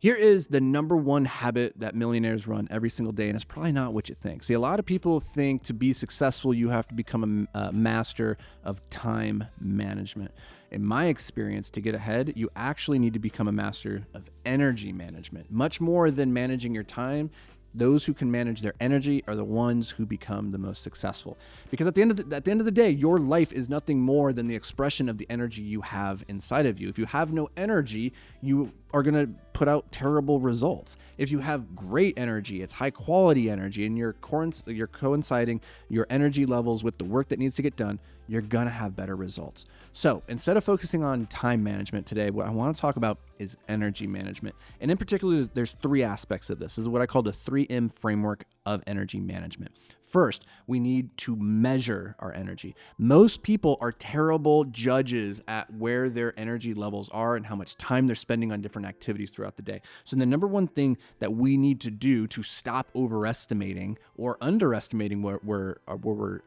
Here is the number one habit that millionaires run every single day, and it's probably not what you think. See, a lot of people think to be successful, you have to become a master of time management. In my experience, to get ahead, you actually need to become a master of energy management. Much more than managing your time, those who can manage their energy are the ones who become the most successful. Because at the end of the day, your life is nothing more than the expression of the energy you have inside of you. If you have no energy, you are going to put out terrible results. If you have great energy, it's high quality energy, and you're coinciding your energy levels with the work that needs to get done, you're going to have better results. So instead of focusing on time management today, what I want to talk about is energy management. And in particular, there's three aspects of this. This is what I call the 3M framework of energy management. First, we need to measure our energy. Most people are terrible judges at where their energy levels are and how much time they're spending on different activities throughout the day. So the number one thing that we need to do to stop overestimating or underestimating where we're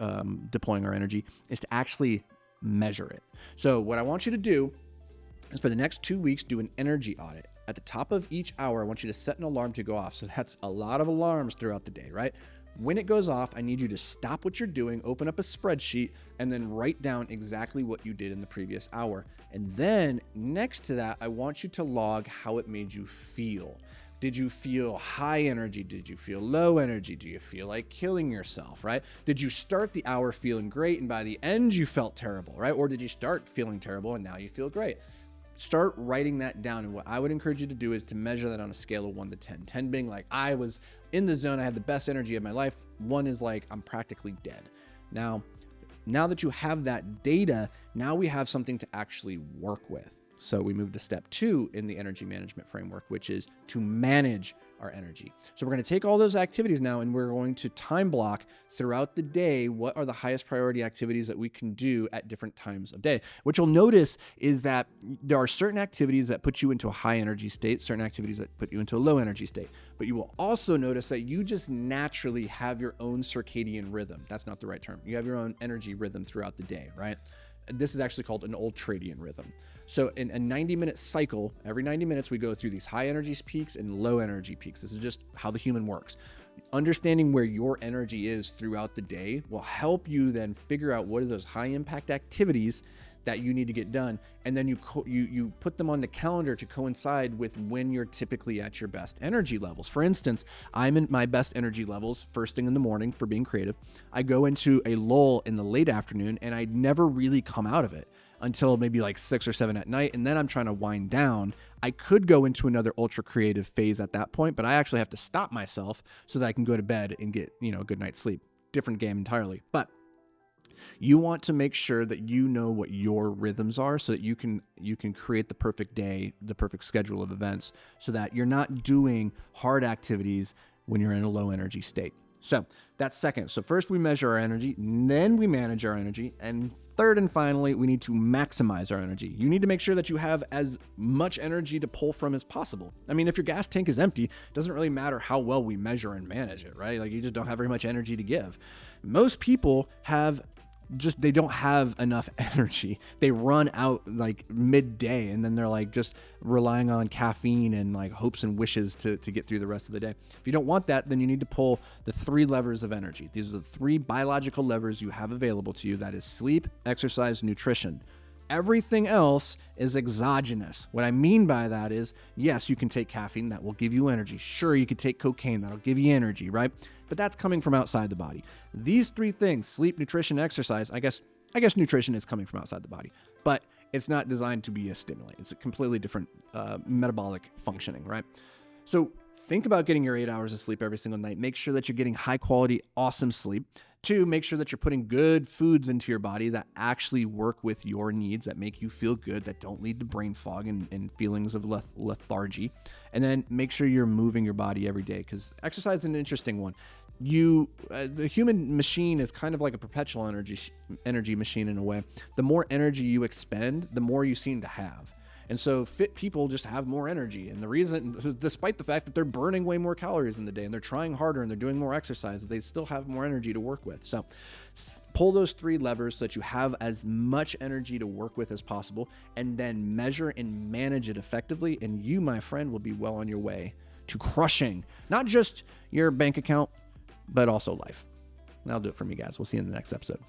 deploying our energy is to actually measure it. So what I want you to do is for the next 2 weeks, do an energy audit. At the top of each hour, I want you to set an alarm to go off. So that's a lot of alarms throughout the day, right? When it goes off, I need you to stop what you're doing, open up a spreadsheet, and then write down exactly what you did in the previous hour. And then next to that, I want you to log how it made you feel. Did you feel high energy? Did you feel low energy? Do you feel like killing yourself, right? Did you start the hour feeling great and by the end you felt terrible, right? Or did you start feeling terrible and now you feel great? Start writing that down. And what I would encourage you to do is to measure that on a scale of 1 to 10. 10 being like, I was in the zone, I had the best energy of my life. 1 is like, I'm practically dead. Now that you have that data, now we have something to actually work with. So we move to step 2 in the energy management framework, which is to manage our energy. So we're going to take all those activities now and we're going to time block throughout the day. What are the highest priority activities that we can do at different times of day? What you'll notice is that there are certain activities that put you into a high energy state, certain activities that put you into a low energy state. But you will also notice that you just naturally have your own circadian rhythm. That's not the right term. You have your own energy rhythm throughout the day, right? This is actually called an ultradian rhythm. So in a 90-minute cycle, every 90 minutes, we go through these high energy peaks and low energy peaks. This is just how the human works. Understanding where your energy is throughout the day will help you then figure out what are those high impact activities that you need to get done. And then you put them on the calendar to coincide with when you're typically at your best energy levels. For instance, I'm in my best energy levels first thing in the morning for being creative. I go into a lull in the late afternoon and I never really come out of it until maybe like 6 or 7 at night. And then I'm trying to wind down. I could go into another ultra creative phase at that point, but I actually have to stop myself so that I can go to bed and get, a good night's sleep. Different game entirely. But you want to make sure that you know what your rhythms are so that you can create the perfect day, the perfect schedule of events so that you're not doing hard activities when you're in a low energy state. So that's second. So first we measure our energy, then we manage our energy, and third and finally, we need to maximize our energy. You need to make sure that you have as much energy to pull from as possible. I mean, if your gas tank is empty, it doesn't really matter how well we measure and manage it, right? Like you just don't have very much energy to give. Most people they don't have enough energy. They run out like midday and then they're like just relying on caffeine and like hopes and wishes to get through the rest of the day. If you don't want that, then you need to pull the 3 levers of energy. These are the 3 biological levers you have available to you. That is sleep, exercise, nutrition. Everything else is exogenous. What I mean by that is, yes, you can take caffeine, that will give you energy. Sure, you can take cocaine, that'll give you energy, right? But that's coming from outside the body. These 3 things, sleep, nutrition, exercise, I guess nutrition is coming from outside the body, but it's not designed to be a stimulant. It's a completely different metabolic functioning, right? So think about getting your 8 hours of sleep every single night. Make sure that you're getting high quality, awesome sleep. 2, make sure that you're putting good foods into your body that actually work with your needs, that make you feel good, that don't lead to brain fog and feelings of lethargy. And then make sure you're moving your body every day, because exercise is an interesting one. The human machine is kind of like a perpetual energy machine in a way. The more energy you expend, the more you seem to have. And so fit people just have more energy. And the reason, despite the fact that they're burning way more calories in the day and they're trying harder and they're doing more exercise, they still have more energy to work with. So pull those 3 levers so that you have as much energy to work with as possible, and then measure and manage it effectively. And you, my friend, will be well on your way to crushing not just your bank account, but also life. That'll do it for me, guys. We'll see you in the next episode.